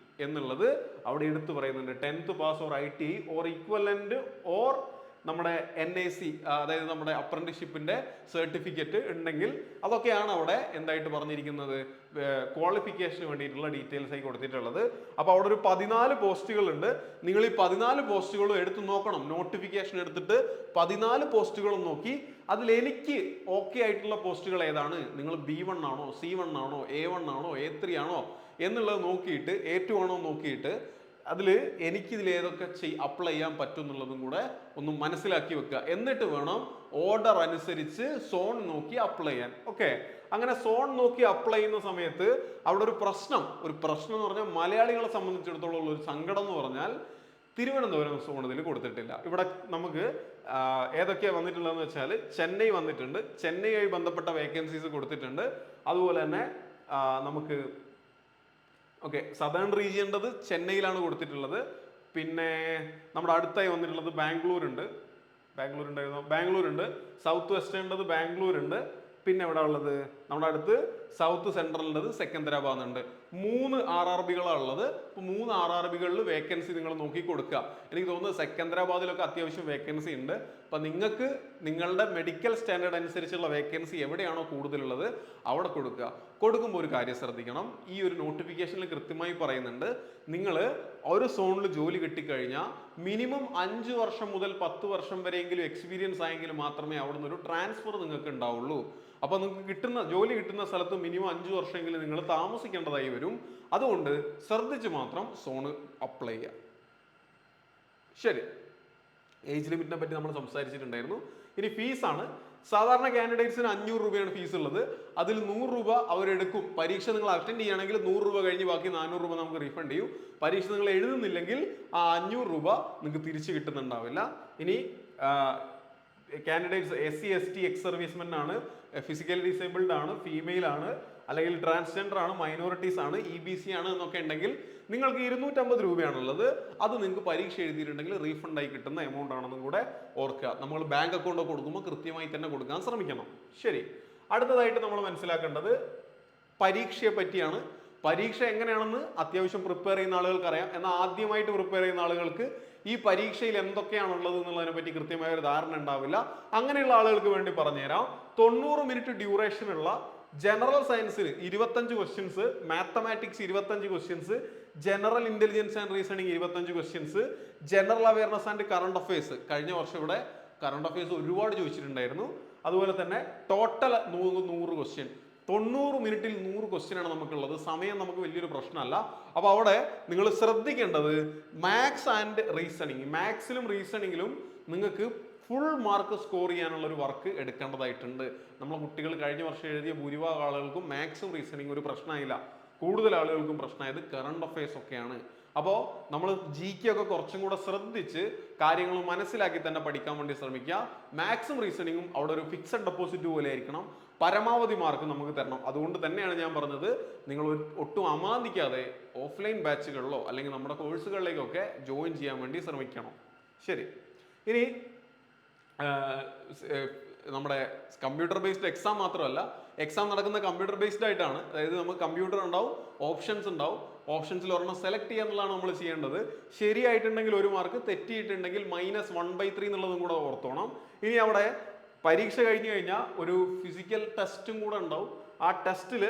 എന്നുള്ളത് അവിടെ എടുത്തു പറയുന്നുണ്ട്. 10th pass or ITI or equivalent or നമ്മുടെ NAC, അതായത് നമ്മുടെ അപ്രന്റീസ്ഷിപ്പിന്റെ സർട്ടിഫിക്കറ്റ് ഉണ്ടെങ്കിൽ അതൊക്കെയാണ് അവിടെ എന്തായിട്ട് പറഞ്ഞിരിക്കുന്നത്, ക്വാളിഫിക്കേഷന് വേണ്ടിയിട്ടുള്ള ഡീറ്റെയിൽസ് ആയി കൊടുത്തിട്ടുള്ളത്. അപ്പോൾ അവിടെ ഒരു 14 പോസ്റ്റുകൾ ഉണ്ട്. നിങ്ങൾ ഈ 14 പോസ്റ്റുകളും എടുത്ത് നോക്കണം. നോട്ടിഫിക്കേഷൻ എടുത്തിട്ട് 14 പോസ്റ്റുകളും നോക്കി അതിൽ എനിക്ക് ഓക്കെ ആയിട്ടുള്ള പോസ്റ്റുകൾ ഏതാണ്, നിങ്ങൾ B1 ആണോ, C1 ആണോ, A1 ആണോ, A3 ആണോ എന്നുള്ളത് നോക്കിയിട്ട്, A2 ആണോ നോക്കിയിട്ട് അതിൽ എനിക്കിതിൽ ഏതൊക്കെ അപ്ലൈ ചെയ്യാൻ പറ്റും എന്നുള്ളതും കൂടെ ഒന്ന് മനസ്സിലാക്കി വെക്കുക. എന്നിട്ട് വേണം ഓർഡർ അനുസരിച്ച് സോൺ നോക്കി അപ്ലൈ ചെയ്യാൻ. ഓക്കെ, അങ്ങനെ സോൺ നോക്കി അപ്ലൈ ചെയ്യുന്ന സമയത്ത് അവിടെ ഒരു പ്രശ്നം എന്ന് പറഞ്ഞാൽ മലയാളികളെ സംബന്ധിച്ചിടത്തോളം ഉള്ള ഒരു സങ്കടം എന്ന് പറഞ്ഞാൽ തിരുവനന്തപുരം സോൺ ഇതിൽ കൊടുത്തിട്ടില്ല. ഇവിടെ നമുക്ക് ഏതൊക്കെയാണ് വന്നിട്ടുള്ളതെന്ന് വെച്ചാൽ ചെന്നൈ വന്നിട്ടുണ്ട്, ചെന്നൈയുമായി ബന്ധപ്പെട്ട വേക്കൻസീസ് കൊടുത്തിട്ടുണ്ട്. അതുപോലെ തന്നെ നമുക്ക് സദേൺ റീജിയൻ്റെത് ചെന്നൈയിലാണ് കൊടുത്തിട്ടുള്ളത്. പിന്നെ നമ്മുടെ അടുത്തായി വന്നിട്ടുള്ളത് ബാംഗ്ലൂർ ഉണ്ട്, സൗത്ത് വെസ്റ്റേണ്ടത് ബാംഗ്ലൂർ ഉണ്ട്. പിന്നെ എവിടെ ഉള്ളത് നമ്മുടെ അടുത്ത് സൗത്ത് സെൻട്രലിൻ്റെത് സെക്കന്ദരാബാദ് ഉണ്ട്. 3 RRBകളാണ് ഉള്ളത്. ഇപ്പോൾ 3 RRBകളിൽ വേക്കൻസി നിങ്ങൾ നോക്കി കൊടുക്കുക. എനിക്ക് തോന്നുന്നു സെക്കന്ദരാബാദിലൊക്കെ അത്യാവശ്യം വേക്കൻസി ഉണ്ട്. അപ്പം നിങ്ങൾക്ക് നിങ്ങളുടെ മെഡിക്കൽ സ്റ്റാൻഡേർഡ് അനുസരിച്ചുള്ള വേക്കൻസി എവിടെയാണോ കൂടുതലുള്ളത് അവിടെ കൊടുക്കുക. കൊടുക്കുമ്പോൾ ഒരു കാര്യം ശ്രദ്ധിക്കണം, ഈ ഒരു നോട്ടിഫിക്കേഷനിൽ കൃത്യമായി പറയുന്നുണ്ട്, നിങ്ങൾ ഒരു സോണിൽ ജോലി കിട്ടിക്കഴിഞ്ഞാൽ മിനിമം 5 വർഷം മുതൽ 10 വർഷം വരെയെങ്കിലും എക്സ്പീരിയൻസ് ആയെങ്കിൽ മാത്രമേ അവിടെ നിന്ന് ഒരു ട്രാൻസ്ഫർ നിങ്ങൾക്ക് ഉണ്ടാവുള്ളൂ. അപ്പോൾ നിങ്ങൾക്ക് ജോലി കിട്ടുന്ന സ്ഥലത്ത് മിനിമം 5 വർഷമെങ്കിലും നിങ്ങൾ താമസിക്കേണ്ടതായി വരും. അതുകൊണ്ട് ശ്രദ്ധിച്ച് മാത്രം സോണ് അപ്ലൈ ചെയ്യുക. ശരി, ഏജ് ലിമിറ്റിനെ പറ്റി നമ്മൾ സംസാരിച്ചിട്ടുണ്ടായിരുന്നു. ഇനി ഫീസാണ്. സാധാരണ കാൻഡിഡേറ്റ്സിന് 500 രൂപയാണ് ഫീസ് ഉള്ളത്. അതിൽ 100 രൂപ അവരെടുക്കും. പരീക്ഷ നിങ്ങൾ അറ്റൻഡ് ചെയ്യുകയാണെങ്കിൽ 100 രൂപ കഴിഞ്ഞ് ബാക്കി 400 രൂപ നമുക്ക് റീഫണ്ട് ചെയ്യും. പരീക്ഷ നിങ്ങൾ എഴുതുന്നില്ലെങ്കിൽ ആ 500 രൂപ നിങ്ങൾക്ക് തിരിച്ചു കിട്ടുന്നുണ്ടാവില്ല. ഇനി candidates SC ST ex servicemen ആണ്, ഫിസിക്കലി ഡിസേബിൾഡ് ആണ്, ഫീമെയിൽ ആണ്, അല്ലെങ്കിൽ ട്രാൻസ്ജെൻഡർ ആണ്, മൈനോറിറ്റീസ് ആണ്, EBC ആണ് എന്നൊക്കെ ഉണ്ടെങ്കിൽ നിങ്ങൾക്ക് 250 രൂപയാണുള്ളത്. അത് നിങ്ങൾക്ക് പരീക്ഷ എഴുതിയിട്ടുണ്ടെങ്കിൽ റീഫണ്ട് ആയി കിട്ടുന്ന എമൗണ്ട് ആണെന്നും കൂടെ ഓർക്കുക. നമ്മൾ ബാങ്ക് അക്കൗണ്ട് കൊടുക്കുമ്പോൾ കൃത്യമായി തന്നെ കൊടുക്കാൻ ശ്രമിക്കണം. ശരി, അടുത്തതായിട്ട് നമ്മൾ മനസ്സിലാക്കേണ്ടത് പരീക്ഷയെ പറ്റിയാണ്. പരീക്ഷ എങ്ങനെയാണെന്ന് അത്യാവശ്യം പ്രിപ്പയർ ചെയ്യുന്ന ആളുകൾക്ക് അറിയാം. എന്നാൽ ആദ്യമായിട്ട് പ്രിപ്പയർ ചെയ്യുന്ന ആളുകൾക്ക് ഈ പരീക്ഷയിൽ എന്തൊക്കെയാണുള്ളത് എന്നുള്ളതിനെ പറ്റി കൃത്യമായ ഒരു ധാരണ ഉണ്ടാവില്ല. അങ്ങനെയുള്ള ആളുകൾക്ക് വേണ്ടി പറഞ്ഞുതരാം. 90 മിനിറ്റ് ഡ്യൂറേഷൻ ഉള്ള ജനറൽ സയൻസിന് 25 questions, mathematics 25 questions, general intelligence and reasoning 25 questions, general awareness and current affairs. കഴിഞ്ഞ വർഷം ഇവിടെ കറണ്ട് അഫയേഴ്സ് ഒരുപാട് ചോദിച്ചിട്ടുണ്ടായിരുന്നു. അതുപോലെ തന്നെ ടോട്ടൽ 100 ക്വസ്റ്റ്യൻ. 90 മിനിറ്റിൽ 100 ക്വസ്റ്റ്യൻ ആണ് നമുക്കുള്ളത്. സമയം നമുക്ക് വലിയൊരു പ്രശ്നമല്ല. അപ്പോൾ അവിടെ നിങ്ങൾ ശ്രദ്ധിക്കേണ്ടത് മാത്സ് ആൻഡ് റീസണിങ്, മാത്സിലും റീസണിങ്ങിലും നിങ്ങൾക്ക് ഫുൾ മാർക്ക് സ്കോർ ചെയ്യാനുള്ള ഒരു വർക്ക് എടുക്കേണ്ടതായിട്ടുണ്ട്. നമ്മളെ കുട്ടികൾ കഴിഞ്ഞ വർഷം എഴുതിയ ഭൂരിഭാഗം ആളുകൾക്കും മാത്സും റീസണിങ് ഒരു പ്രശ്നമായില്ല. കൂടുതൽ ആളുകൾക്കും പ്രശ്നമായത് കറണ്ട് അഫയേഴ്സ് ഒക്കെയാണ്. അപ്പോൾ നമ്മൾ GK ഒക്കെ കുറച്ചും കൂടെ ശ്രദ്ധിച്ച് കാര്യങ്ങൾ മനസ്സിലാക്കി തന്നെ പഠിക്കാൻ വേണ്ടി ശ്രമിക്കുക. മാത്സും റീസണിങ്ങും അവിടെ ഒരു ഫിക്സഡ് ഡെപ്പോസിറ്റ് പോലെ ആയിരിക്കണം. പരമാവധി മാർക്ക് നമുക്ക് തരണം. അതുകൊണ്ട് തന്നെയാണ് ഞാൻ പറഞ്ഞത്, നിങ്ങൾ ഒട്ടും അമാന്തിക്കാതെ ഓഫ്ലൈൻ ബാച്ചുകളിലോ അല്ലെങ്കിൽ നമ്മുടെ കോഴ്സുകളിലേക്കൊക്കെ ജോയിൻ ചെയ്യാൻ വേണ്ടി ശ്രമിക്കണം. ശരി, ഇനി നമ്മുടെ കമ്പ്യൂട്ടർ ബേസ്ഡ് എക്സാം മാത്രമല്ല, എക്സാം നടക്കുന്ന കമ്പ്യൂട്ടർ ബേസ്ഡ് ആയിട്ടാണ്. അതായത് നമുക്ക് കമ്പ്യൂട്ടർ ഉണ്ടാവും, ഓപ്ഷൻസ് ഉണ്ടാവും. ഓപ്ഷൻസിൽ ഒരെണ്ണം സെലക്ട് ചെയ്യുക എന്നുള്ളതാണ് നമ്മൾ ചെയ്യേണ്ടത്. ശരിയായിട്ടുണ്ടെങ്കിൽ 1 മാർക്ക്, തെറ്റിയിട്ടുണ്ടെങ്കിൽ -1/3 എന്നുള്ളതും കൂടെ ഓർത്തോണം. ഇനി അവിടെ പരീക്ഷ കഴിഞ്ഞു കഴിഞ്ഞാൽ ഒരു ഫിസിക്കൽ ടെസ്റ്റും കൂടെ ഉണ്ടാവും. ആ ടെസ്റ്റിൽ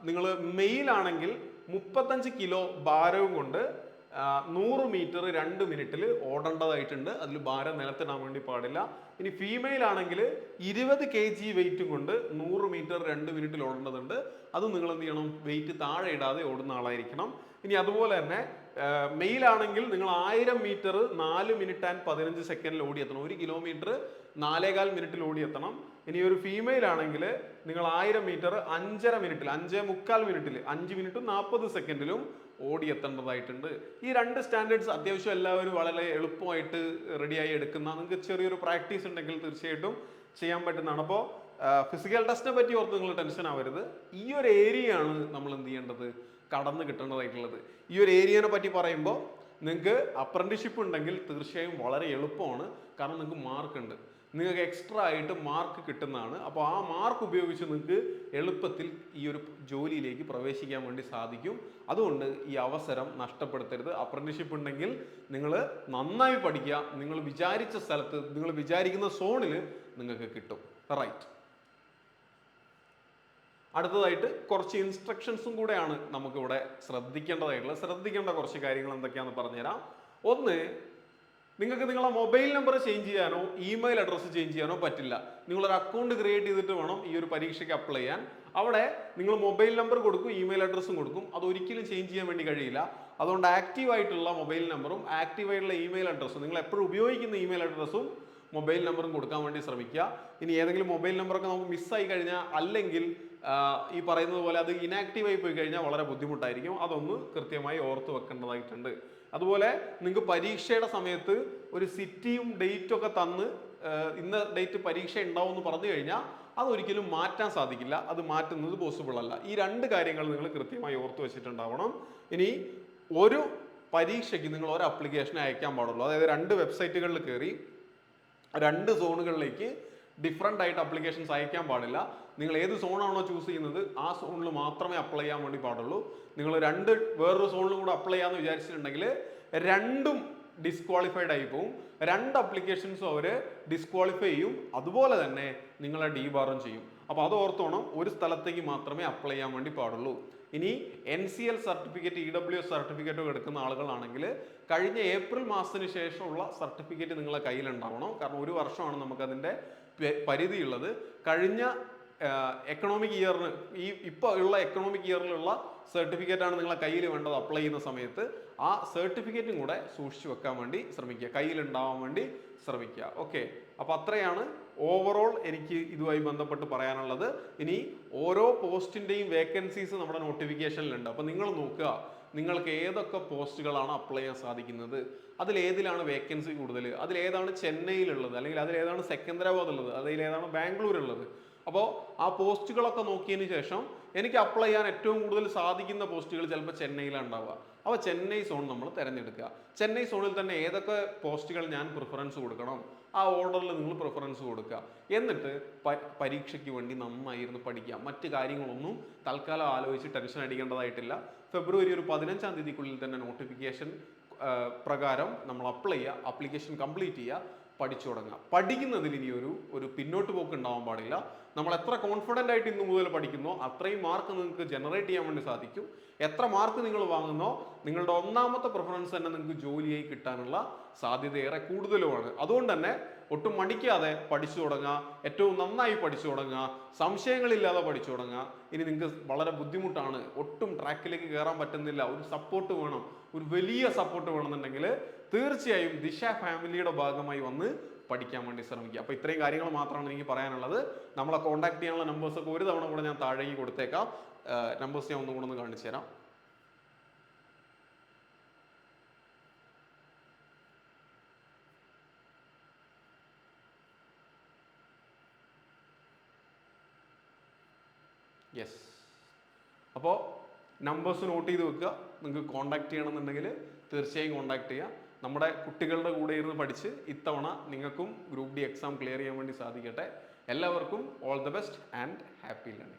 നിങ്ങൾ മെയിലാണെങ്കിൽ 35 കിലോ ഭാരവും കൊണ്ട് 100 മീറ്റർ 2 മിനിറ്റിൽ ഓടേണ്ടതായിട്ടുണ്ട്. അതിൽ ഭാരം നിലത്തിടാൻ വേണ്ടി പാടില്ല. ഇനി ഫീമെയിൽ ആണെങ്കിൽ 20 kg വെയിറ്റും കൊണ്ട് 100 മീറ്റർ 2 മിനിറ്റിൽ ഓടേണ്ടതുണ്ട്. അത് നിങ്ങൾ എന്ത് ചെയ്യണം, വെയിറ്റ് താഴെ ഇടാതെ ഓടുന്ന ആളായിരിക്കണം. ഇനി അതുപോലെ തന്നെ മെയിൽ ആണെങ്കിൽ നിങ്ങൾ 1000 മീറ്റർ 4 മിനിറ്റ് ആൻഡ് 15 സെക്കൻഡിൽ ഓടിയെത്തണം. 1 കിലോമീറ്റർ 4.25 മിനിറ്റിൽ ഓടിയെത്തണം. ഇനി ഒരു ഫീമെയിൽ ആണെങ്കിൽ നിങ്ങൾ 1000 മീറ്റർ 5.5 മിനിറ്റിൽ 5.25 മിനിറ്റിൽ 5 മിനിറ്റും 40 സെക്കൻഡിലും ഓടിയെത്തേണ്ടതായിട്ടുണ്ട്. ഈ 2 സ്റ്റാൻഡേർഡ്സ് അത്യാവശ്യം എല്ലാവരും വളരെ എളുപ്പമായിട്ട് റെഡിയായി എടുക്കുന്ന, നിങ്ങൾക്ക് ചെറിയൊരു പ്രാക്ടീസ് ഉണ്ടെങ്കിൽ തീർച്ചയായിട്ടും ചെയ്യാൻ പറ്റുന്നതാണ്. അപ്പോൾ ഫിസിക്കൽ ടെസ്റ്റിനെ പറ്റി ഓർത്ത് നിങ്ങൾ ടെൻഷൻ ആവരുത്. ഈ ഒരു ഏരിയയാണ് നമ്മൾ എന്ത് ചെയ്യേണ്ടത്, കടന്നു കിട്ടേണ്ടതായിട്ടുള്ളത്. ഈ ഒരു ഏരിയനെ പറ്റി പറയുമ്പോൾ നിങ്ങൾക്ക് അപ്രന്റീഷിപ്പ് ഉണ്ടെങ്കിൽ തീർച്ചയായും വളരെ എളുപ്പമാണ്. കാരണം നിങ്ങൾക്ക് മാർക്ക് ഉണ്ട്, നിങ്ങൾക്ക് എക്സ്ട്രാ ആയിട്ട് മാർക്ക് കിട്ടുന്നതാണ്. അപ്പോൾ ആ മാർക്ക് ഉപയോഗിച്ച് നിങ്ങൾക്ക് എളുപ്പത്തിൽ ഈ ഒരു ജോലിയിലേക്ക് പ്രവേശിക്കാൻ വേണ്ടി സാധിക്കും. അതുകൊണ്ട് ഈ അവസരം നഷ്ടപ്പെടുത്തരുത്. അപ്രന്റീഷിപ്പ് ഉണ്ടെങ്കിൽ നിങ്ങൾ നന്നായി പഠിക്കുക. നിങ്ങൾ വിചാരിച്ച സ്ഥലത്ത്, നിങ്ങൾ വിചാരിക്കുന്ന സോണിൽ നിങ്ങൾക്ക് കിട്ടും. റൈറ്റ്, അടുത്തതായിട്ട് കുറച്ച് ഇൻസ്ട്രക്ഷൻസും കൂടെയാണ് നമുക്കിവിടെ ശ്രദ്ധിക്കേണ്ടതായിട്ടുള്ളത്. ശ്രദ്ധിക്കേണ്ട കുറച്ച് കാര്യങ്ങൾ എന്തൊക്കെയാണെന്ന് പറഞ്ഞുതരാം. ഒന്ന്, നിങ്ങൾക്ക് നിങ്ങളെ മൊബൈൽ നമ്പർ ചേഞ്ച് ചെയ്യാനോ ഇമെയിൽ അഡ്രസ്സ് ചേഞ്ച് ചെയ്യാനോ പറ്റില്ല. നിങ്ങളൊരു അക്കൗണ്ട് ക്രിയേറ്റ് ചെയ്തിട്ട് വേണം ഈ ഒരു പരീക്ഷയ്ക്ക് അപ്ലൈ ചെയ്യാൻ. അവിടെ നിങ്ങൾ മൊബൈൽ നമ്പർ കൊടുക്കും, ഇമെയിൽ അഡ്രസ്സും കൊടുക്കും. അത് ഒരിക്കലും ചേഞ്ച് ചെയ്യാൻ വേണ്ടി കഴിയില്ല. അതുകൊണ്ട് ആക്റ്റീവ് ആയിട്ടുള്ള മൊബൈൽ നമ്പറും ആക്റ്റീവ് ആയിട്ടുള്ള ഇമെയിൽ അഡ്രസ്സും, നിങ്ങൾ എപ്പോഴും ഉപയോഗിക്കുന്ന ഇമെയിൽ അഡ്രസ്സും മൊബൈൽ നമ്പറും കൊടുക്കാൻ വേണ്ടി ശ്രമിക്കുക. ഇനി ഏതെങ്കിലും മൊബൈൽ നമ്പറൊക്കെ നമുക്ക് മിസ്സായി കഴിഞ്ഞാൽ, അല്ലെങ്കിൽ ഈ പറയുന്നത് പോലെ അത് ഇനാക്റ്റീവ് ആയി പോയി കഴിഞ്ഞാൽ വളരെ ബുദ്ധിമുട്ടായിരിക്കും. അതൊന്ന് കൃത്യമായി ഓർത്ത് വെക്കേണ്ടതായിട്ടുണ്ട്. അതുപോലെ നിങ്ങൾക്ക് പരീക്ഷയുടെ സമയത്ത് ഒരു സിറ്റിയും ഡേറ്റും ഒക്കെ തന്ന് ഇന്ന ഡേറ്റ് പരീക്ഷ ഉണ്ടാവും എന്ന് പറഞ്ഞു കഴിഞ്ഞാൽ അതൊരിക്കലും മാറ്റാൻ സാധിക്കില്ല. അത് മാറ്റുന്നത് പോസിബിൾ അല്ല. ഈ 2 കാര്യങ്ങൾ നിങ്ങൾ കൃത്യമായി ഓർത്ത് വെച്ചിട്ടുണ്ടാവണം. ഇനി ഒരു പരീക്ഷയ്ക്ക് നിങ്ങൾ ഒരു ആപ്ലിക്കേഷൻ അയക്കാൻ പാടുള്ളൂ. അതായത് 2 വെബ്സൈറ്റുകളിൽ കയറി 2 സോണുകളിലേക്ക് ഡിഫറെൻ്റ് ആയിട്ട് അപ്ലിക്കേഷൻസ് അയക്കാൻ പാടില്ല. നിങ്ങൾ ഏത് സോണാണോ ചൂസ് ചെയ്യുന്നത് ആ സോണിൽ മാത്രമേ അപ്ലൈ ചെയ്യാൻ വേണ്ടി പാടുള്ളൂ. നിങ്ങൾ വേറൊരു സോണിലും കൂടെ അപ്ലൈ ചെയ്യാമെന്ന് വിചാരിച്ചിട്ടുണ്ടെങ്കിൽ രണ്ടും ഡിസ്ക്വാളിഫൈഡ് ആയി പോവും. രണ്ട് അപ്ലിക്കേഷൻസും അവർ ഡിസ്ക്വാളിഫൈ ചെയ്യും, അതുപോലെ തന്നെ നിങ്ങളെ ഡീബാറും ചെയ്യും. അപ്പോൾ അത് ഓർത്തോണം, ഒരു സ്ഥലത്തേക്ക് മാത്രമേ അപ്ലൈ ചെയ്യാൻ വേണ്ടി പാടുള്ളൂ. ഇനി NCL സർട്ടിഫിക്കറ്റ്, EWS സർട്ടിഫിക്കറ്റ് ഒക്കെ എടുക്കുന്ന ആളുകളാണെങ്കിൽ കഴിഞ്ഞ ഏപ്രിൽ മാസത്തിന് ശേഷമുള്ള സർട്ടിഫിക്കറ്റ് നിങ്ങളെ കയ്യിലുണ്ടാവണം. കാരണം ഒരു വർഷമാണ് നമുക്കതിൻ്റെ പരിധിയുള്ളത്. കഴിഞ്ഞ എക്കണോമിക് ഇയറിന് ഇപ്പോൾ ഉള്ള എക്കണോമിക് ഇയറിലുള്ള സർട്ടിഫിക്കറ്റാണ് നിങ്ങളെ കയ്യിൽ വേണ്ടത് അപ്ലൈ ചെയ്യുന്ന സമയത്ത്. ആ സർട്ടിഫിക്കറ്റും കൂടെ സൂക്ഷിച്ചു വെക്കാൻ വേണ്ടി ശ്രമിക്കുക, കയ്യിലുണ്ടാവാൻ വേണ്ടി ശ്രമിക്കുക. ഓക്കെ, അപ്പോൾ അത്രയാണ് ഓവറോൾ എനിക്ക് ഇതുമായി ബന്ധപ്പെട്ട് പറയാനുള്ളത്. ഇനി ഓരോ പോസ്റ്റിൻ്റെയും വേക്കൻസീസ് നമ്മുടെ നോട്ടിഫിക്കേഷനിലുണ്ട്. അപ്പോൾ നിങ്ങൾ നോക്കുക നിങ്ങൾക്ക് ഏതൊക്കെ പോസ്റ്റുകളാണ് അപ്ലൈ ചെയ്യാൻ സാധിക്കുന്നത്, അതിലേതിലാണ് വേക്കൻസി കൂടുതൽ, അതിലേതാണ് ചെന്നൈയിലുള്ളത്, അല്ലെങ്കിൽ അതിലേതാണ് സെക്കന്ദരാബാദ് ഉള്ളത്, അതിലേതാണ് ബാംഗ്ലൂർ ഉള്ളത്. അപ്പോൾ ആ പോസ്റ്റുകളൊക്കെ നോക്കിയതിന് ശേഷം എനിക്ക് അപ്ലൈ ചെയ്യാൻ ഏറ്റവും കൂടുതൽ സാധിക്കുന്ന പോസ്റ്റുകൾ ചിലപ്പോൾ ചെന്നൈയിലാണ് ഉണ്ടാവുക. അപ്പോൾ ചെന്നൈ സോൺ നമ്മൾ തിരഞ്ഞെടുക്കുക. ചെന്നൈ സോണിൽ തന്നെ ഏതൊക്കെ പോസ്റ്റുകൾ ഞാൻ പ്രിഫറൻസ് കൊടുക്കണം, ആ ഓർഡറിൽ നിങ്ങൾ പ്രിഫറൻസ് കൊടുക്കുക. എന്നിട്ട് പരീക്ഷയ്ക്ക് വേണ്ടി നന്നായിരുന്നു പഠിക്കുക. മറ്റ് കാര്യങ്ങളൊന്നും തൽക്കാലം ആലോചിച്ച് ടെൻഷൻ അടിക്കേണ്ടതായിട്ടില്ല. ഫെബ്രുവരി 15-ാം തീയതിക്കുള്ളിൽ തന്നെ നോട്ടിഫിക്കേഷൻ പ്രകാരം നമ്മൾ അപ്ലൈ ചെയ്യുക, ആപ്ലിക്കേഷൻ കംപ്ലീറ്റ് ചെയ്യുക, പഠിച്ചു തുടങ്ങുക. പഠിക്കുന്നതിൽ ഇനി ഒരു പിന്നോട്ട് പോക്ക് ഉണ്ടാവാൻ പാടില്ല. നമ്മൾ എത്ര കോൺഫിഡൻ്റ് ആയിട്ട് ഇന്നു മുതൽ പഠിക്കുന്നോ അത്രയും മാർക്ക് നിങ്ങൾക്ക് ജനറേറ്റ് ചെയ്യാൻ വേണ്ടി സാധിക്കും. എത്ര മാർക്ക് നിങ്ങൾ വാങ്ങുന്നോ നിങ്ങളുടെ ഒന്നാമത്തെ പ്രിഫറൻസ് തന്നെ നിങ്ങൾക്ക് ജോലിയായി കിട്ടാനുള്ള സാധ്യത ഏറെ കൂടുതലുമാണ്. അതുകൊണ്ട് തന്നെ ഒട്ടും മടിക്കാതെ പഠിച്ചു തുടങ്ങുക, ഏറ്റവും നന്നായി പഠിച്ചു തുടങ്ങുക, സംശയങ്ങളില്ലാതെ പഠിച്ചു തുടങ്ങുക. ഇനി നിങ്ങൾക്ക് വളരെ ബുദ്ധിമുട്ടാണ്, ഒട്ടും ട്രാക്കിലേക്ക് കയറാൻ പറ്റുന്നില്ല, ഒരു സപ്പോർട്ട് വേണം, ഒരു വലിയ സപ്പോർട്ട് വേണമെന്നുണ്ടെങ്കിൽ തീർച്ചയായും ദിശ ഫാമിലിയുടെ ഭാഗമായി വന്ന് പഠിക്കാൻ വേണ്ടി ശ്രമിക്കുക. അപ്പോൾ ഇത്രയും കാര്യങ്ങൾ മാത്രമാണ് എനിക്ക് പറയാനുള്ളത്. നമ്മളെ കോൺടാക്ട് ചെയ്യാനുള്ള നമ്പേഴ്സൊക്കെ ഒരു തവണ കൂടെ ഞാൻ താഴേക്ക് കൊടുത്തേക്കാം. നമ്പേഴ്സ് ഞാൻ ഒന്നും കൂടെ ഒന്ന് കാണിച്ചു തരാം. യെസ്, അപ്പോൾ നമ്പേഴ്സ് നോട്ട് ചെയ്ത് വെക്കുക. നിങ്ങൾക്ക് കോൺടാക്ട് ചെയ്യണമെന്നുണ്ടെങ്കിൽ തീർച്ചയായും കോൺടാക്ട് ചെയ്യുക. നമ്മുടെ കുട്ടികളുടെ കൂടെ ഇരുന്ന് പഠിച്ച് ഇത്തവണ നിങ്ങൾക്കും ഗ്രൂപ്പ് ഡി എക്സാം ക്ലിയർ ചെയ്യാൻ വേണ്ടി സാധിക്കട്ടെ. എല്ലാവർക്കും all the best and happy learning.